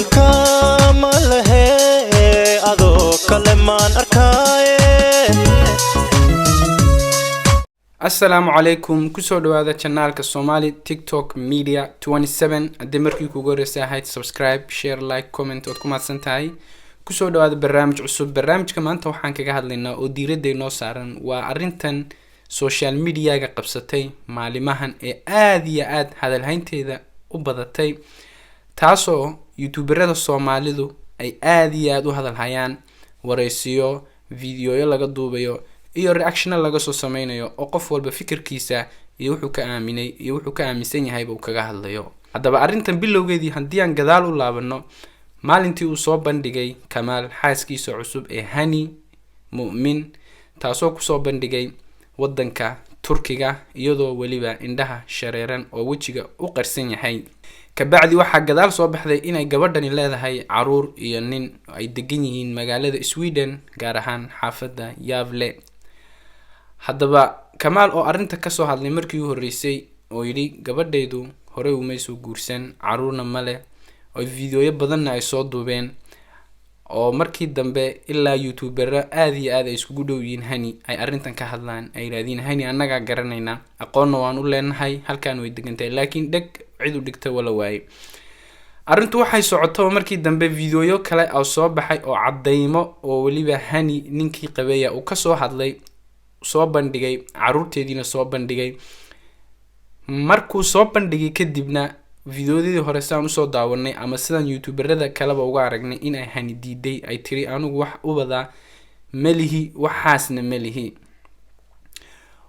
kama lehe ado kaleman arkaye. Assalamu alaikum kusoo dhawaada channelka Somali TikTok Media 27 hadii markii kugu horeysay ahayd subscribe share like comment oo ku mahadsantahay kusoo dhawaada barnaamij cusub barnaamijka maanta waxaan kaga hadlaynaa oo diiradda inoo saaran waa arintan social media ga qabsatay maalimahan ee aad iyo aad hadalhaynteeda u badatay taasoo youtuberada Soomaalidu ay aad iyo aad u hadalhayaan wareysiyo video laga duubayo iyo reaction laga soo sameeyo oo qof walba fikirkiisa iyo wuxuu ka aaminay iyo wuxuu ka aaminsan yahay uu kaga hadlayo hadaba arintan bilowgeedii hadii aan gadaal u laabano maalintii uu soo bandhigay Kamaal xaaskiisa cusub ee Hani Mu'min taasoo ku soo bandhigay wadanka Turkiga iyadoo waliba indhaha shareeran oo wajiga u qarsan yahay kabacdi waxa gadaal soo baxday inay gabadhani leedahay caruur iyo nin ay degan yihiin magaalada Sweden gaar ahaan xaafada Gävle hadaba Kamaal oo arinta ka soo hadlay markii uu horeysay oo yiri gabadhaydu hore uma soo guursan caruurna male oo video badan ay soo duubeen oo markii dambe ilaa youtuber aad iyo aad ay isku dhowyiin Hani ay arintan ka hadlaan ay raadin Hani anaga garanayna aqoon waan u leenahay halkaan way degantahay laakiin dhag cid u dhigtay wala waay arintu waxay socoto markii dambe video kale oo soo baxay oo cadeymo oo waliba Hani ninkii qabeeya uu ka soo hadlay soo bandhigay caruurteedina soo bandhigay markuu soo bandhigay kadibna videodii hore saan u soo daawanay ama sidan youtuberada kale ba uga aragnay in ay Hani diiday ay tiri anigu wax u wada malihi waxaasna malihi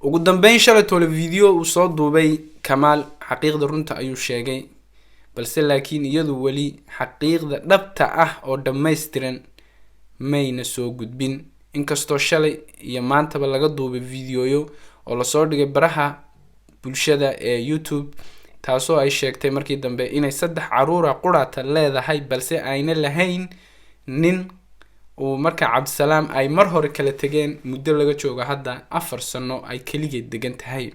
ugu dambeyn shalato video uu soo duubay Kamaal xaqiiqda runta ayuu sheegay balse laakiin iyadu wali xaqiiqda dhabta ah oo dhameystiran mayna soo gudbin inkastoo shalay iyo maanta ba laga duubay video oo la soo dhigay baraha bulshada ee YouTube taasoo ay sheegtay markii dambe inay 3 caruur quraata leedahay balse ayna lahayn nin oo marka Cabdisalaam ay mar hore kala tageen muddo laga joogo hadda 4 sano ay kaligeed degan tahay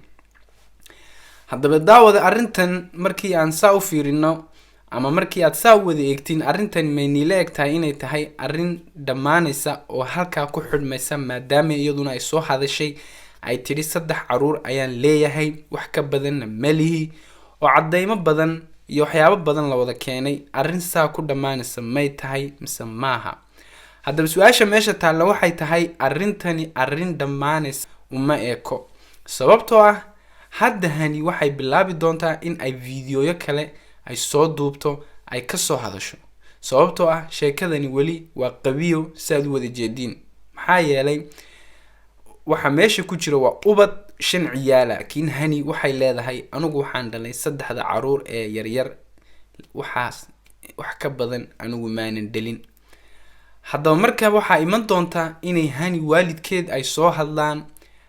hadaba daawada arintan markii aan saa u fiirino ama markii aad saa wada eegtiin arintan meeni leegtahay inay tahay arin dhamaanaysa oo halka ku xidhmaysa maadaama iyaduna ay soo hadashay ay tiri 3 caruur ayaan leeyahay wax ka badan malihi oo cadeymo badan iyo waxyaabo badan la wada keenay arin saa ku dhamaanaysa may tahay mise maaha hadaba su'aasha meesha taala waxay tahay arintani arin dhamaanaysa uma eeko sababtoo ah hadda Hani waxay bilaabi doontaa in ay video kale ay soo duubto ay ka soo hadasho sababtoo ah sheekadani wali waa qabiyo saad wada jeedin maxaa yeelay waxa meesha ku jira waa ubad 5 ciyaal laakiin Hani waxay leedahay anigu waxaan dhalay 3 caruur ee yar yar waxaas wax ka badan anigu maanan dhalin hadaba marka waxa iman doonta inay Hani waalidkeed ay soo hadlaan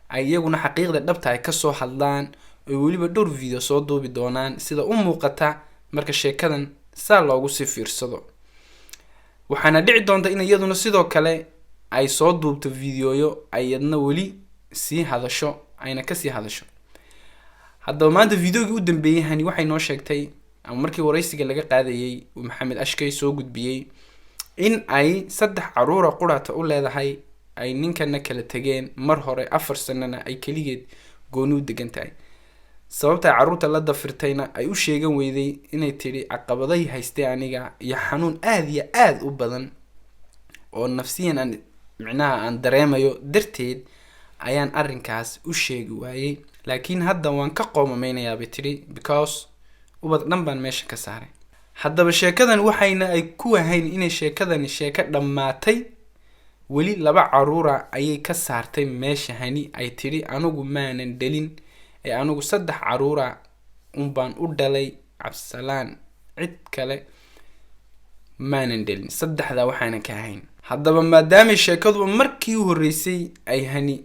ay iyaguna xaqiiqda dhabta ay ka soo hadlaan oo waliba dhowr video soo duubi doonaan sida u muuqata marka sheekadan saa loogu sii fiirsado waxaana dhici doonta in iyaduna sidoo kale ay soo duubto video ayadna wali sii hadasho ayna ka sii hadasho hadaba maanta videogii u dambeeyay Hani waxay noo sheegtay ama markii wareysiga laga qaadayay Maxamed Ashkay soo gudbiyay in ay 3 caruur quraata u leedahay ay ninkana kala tageen mar hore 4 sanana ay kaligeed gooni u degan tahay sababta caruurta la dafirtayna ay u sheegan weyday inay tiri caqabaday haystay aniga iyo xanuun aad iyo aad u badan oo nafsiyan aan macnaha aan dareemayo darteed ayaan arinkaas u sheegi waayay laakiin hadda waan ka qoomameynayaa bitiri because ubad dhan baan meesha ka saaray hadaba sheekadan waxayna ay ku wahayn inay sheekadani sheeka dhamaatay wali 2 caruura ayay ka saartay meesha Hani ay tiri anigu maanan dhalin ee anigu 3 caruura baan u dhalay Cabdisalaam cid kale maanan dhalin 3da waxaan ka hayn hadaba maadaama sheekadu markii u horeysay ay Hani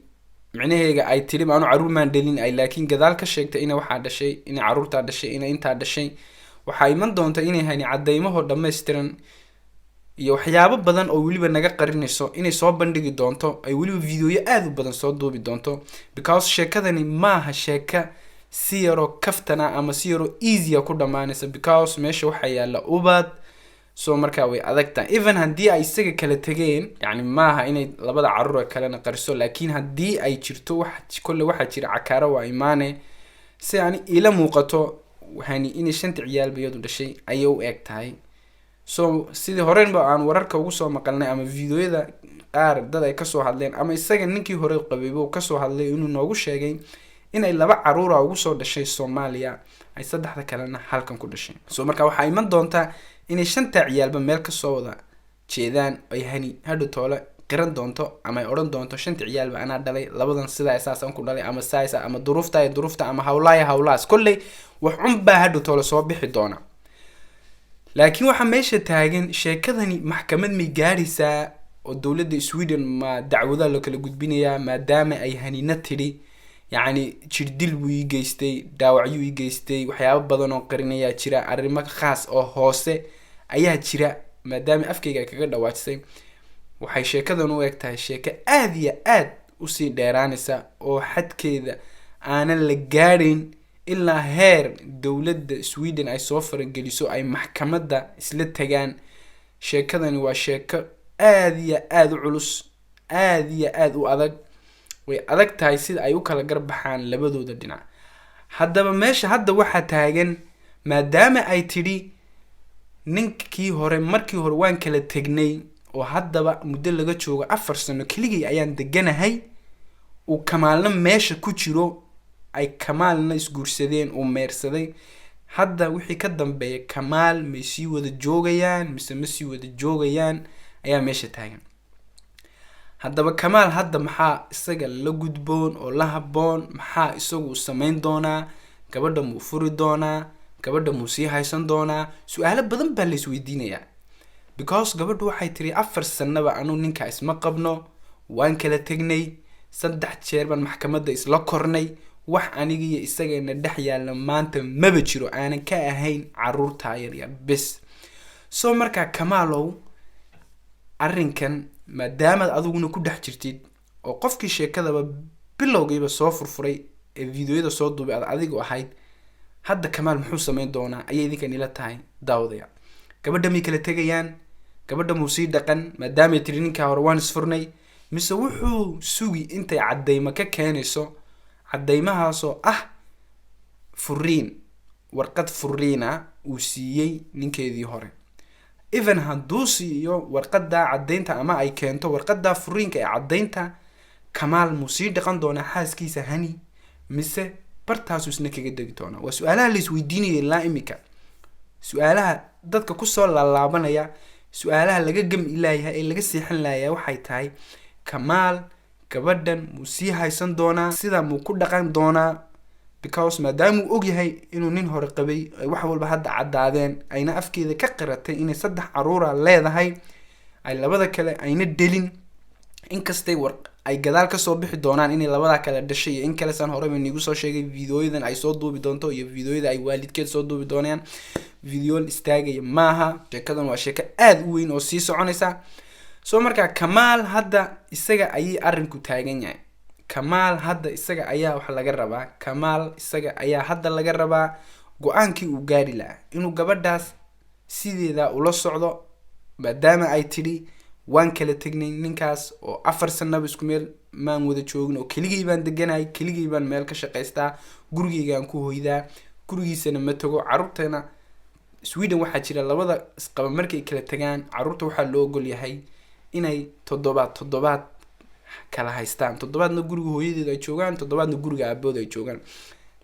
macnaheega ay tiri aanu caruur maan dhalin ay laakiin gadaal ka sheegtay in waxa dhashay in caruurta dhashay in inta dhashay waxa iman doonta inay Hani cadeymaho dhameystiran iyo waxyaabo badan oo waliba naga qarinayso inay soo bandhigi doonto ay waliba video aad u badan soo duubi doonto because sheekadani maaha sheeka si yaro kaftana ama si yaro easy ku dhamaanaysa because meesha waxa yaala ubad soo markaa way adagtahay even haddii ay isaga kala tegeen yani maaha inay labada caruur kalena qariso laakiin haddii ay jirto wax kolle waxaa jira cakaaro waa imaane si yani ila muuqato hani inay 5 ciyaal bayadu dhashay ayay u eg tahay so sidii horeenba aan wararka ugu soo maqalnay ama videoyada qaar dad ay kasoo hadleen ama isaga ninkii hore qabaybo kasoo hadlay inuu noogu sheegay inay 2 caruur ugu soo dhashay Soomaaliya ay 3 kalena halkan ku dhashay so marka waxa iman doonta inay 5 ciyaalba meel ka soo wada jeedaan ay hani hadhow toole qiran doonto ama ay oran doonto 5 ciyaalba ana dhalay labadan sida asaasan ku dhalay ama saaysa ama duruufta ama hawlaas kolley wax unba hadhow toole soo bixi doona laakiin waxa meesha taagan sheekadani maxkamad mi gaaraysaa oo dawladda Sweden ma dacwada loo kala gudbinayaa maadaama ay hanina tiri yani jirdil wuu geystay dhaawacyo uu geystay waxyaabo badan oo qarinaya jira arrimo khaas oo hoose ayaa jira maadaama afkayga kaga dhawaajisay waxay sheekadan u eg tahay sheeko aad iyo aad u sii dheeraanaysa oo xadkeeda aanan la gaarin ilaa heer dawladda Sweden ay soo farageliso ay maxkamadda isla tagaan sheekadani waa sheeko aad iyo aad u culus aad iyo aad u adag way adag tahay sida ay u kala garbaxaan labadooda dhinac haddaba meesha hadda waxa taagan maadaama ay tiri ninkii hore markii hore waan kala tagnay oo haddaba muddo laga joogo 4 sano keligii ayaan deganahay oo kamaalna meesha ku jiro ay kamaalna isguursadeen oo meersaday hadda wixii ka dambeeyay kamaal ma sii wada joogayaan mise ma sii wada joogayaan ayaa meesha taagan haddaba kamaal hadda maxaa isaga la gudboon oo la haboon maxaa isagu sameyn doonaa gabadha muu furi doonaa gabadha muu sii haysan doonaa su'aalo badan baa la isweydiinayaa because gabadhu waxay tiri 4 sanaba anu ninka isma qabno waan kala tagnay 3 jeer baan maxkamadda isla kornay wax aniga iyo isagana dhex yaala maanta maba jiro aanan ka ahayn caruurta yar bes soo markaa kamaalow arrinkan maadaama adiguna ku dhex jirtid oo qofkii sheekadaba bilowgiiba soo furfuray ee videoyada soo duubay adigu ahayd hadda kamaal muxuu sameyn doonaa ayay idinkan ila tahay daawdaya gabadha mi kala tagayaan gabadha muu sii dhaqan maadaama tiri ninka hore waan isfurnay mise wuxuu sugi intay cadeyma ka keenayso cadeymahaasoo furiin warqad furiina uu siiyay ninkeedii hore even hadduu siiyo warqadda cadeynta ama ay keento warqadda furiinka ee cadeynta kamaal muu sii dhaqan doonaa xaaskiisa hani mise bartaasu isna kaga degi doonaa waa su'aalaha la isweydiinayay ilaa imika su'aalaha dadka ku soo laalaabanaya su'aalaha laga gam ilaayahay ee laga seexan laaya waxay tahay kamaal gabadhan muu sii haysan doonaa sida muu ku dhaqan doonaa because maadaama uu og yahay inuu nin hore qabay wax walba hadda cadaadeen ayna afkeeda ka qiratay inay 3 caruur leedahay ay labada kale ayna dhelin inkastay ay gadaal ka soo bixi doonaan inay labada kale dhashay iyo in kale san hore baan igu soo sheegay videoyadan ay soo duubi doonto iyo videoyada ay waalidkeed soo duubi doonayaan video istaagay maaha sheekadan waa sheeko aad u weyn oo sii soconaysa soo markaa kamaal hadda isaga ayay arrinku taagan yahay kamaal hadda isaga ayaa wax laga rabaa kamaal isaga ayaa hadda laga rabaa go'aankii uu gaari lahaa inuu gabadhaas sideeda ula socdo maadaama ay tiri waan kala tagnay ninkaas oo 4 sanaba isku meel maan wada joogin oo keligii baan deganahay keligii baan meel ka shaqaystaa gurigeygaan ku hoydaa gurigiisana ma tago caruurtana Sweden waxaa jira labada isqaba markay kala tagaan caruurta waxaa loo ogol yahay inay toddobaad kala haystaan toddobaadna guriga hooyadeed ay joogaan toddobaadna guriga aabooda ay joogaan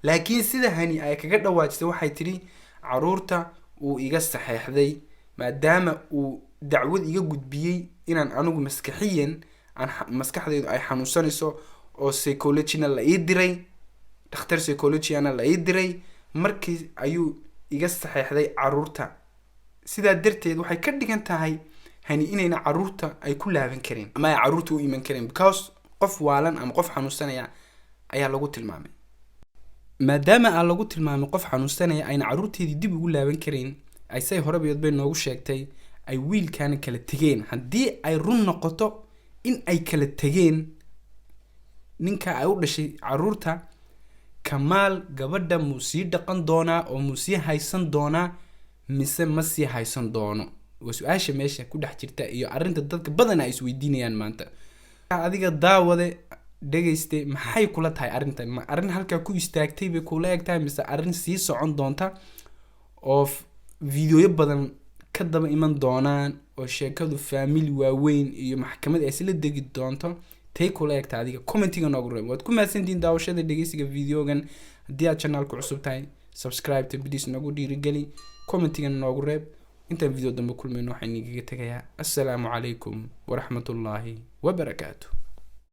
laakiin sida hani ay kaga dhawaajisay waxay tiri caruurta uu iga saxeexday maadaama uu dacwad iga gudbiyay inaan anigu maskaxiyan aan maskaxdeedu ay xanuunsanayso oo psychologina la ii diray dhakhtar psychologiana la ii diray markii ayuu iga saxeexday caruurta sidaa darteed waxay ka dhigan tahay hani inayna caruurta ay ku laaban kareen ama ay caruurta u iman kareen because qof waalan ama qof xanuunsanaya ayaa lagu tilmaamay maadaama aan lagu tilmaamay qof xanuunsanaya ayna caruurteedii dib ugu laaban kareen ay say horebayood bay noogu sheegtay ay wiilkaana kala tageen haddii ay run noqoto in ay kala tageen ninka ay u dhashay caruurta kamaal gabadha muu sii dhaqan doonaa oo muu sii haysan doonaa mise ma sii haysan doono وسؤاشة ماشي كل حجرتا iyo arinta dadka badan ay isweydiinayaan maanta adiga daawade dhageyste maxay kula tahay arintan ma arin halka ku istaagtay bay kula egtahay mise arin sii socon doonta oo fiidiyo badan ka daba iman doonaan oo sheekadu family waaweyn iyo maxkamad ay isla degi doonto tay kula egtahay adiga commentiga noogu reeb waad ku mahadsantiin daawashada dhageysiga fiidiyogan haddii aad channelka cusub tahay subscribe to please nagu dhiirigeli commentiga noogu reeb inta video dambe kulmayno waxaan idinkaga tagayaa assalaamu calaykum waraxmatullaahi wabarakaatuh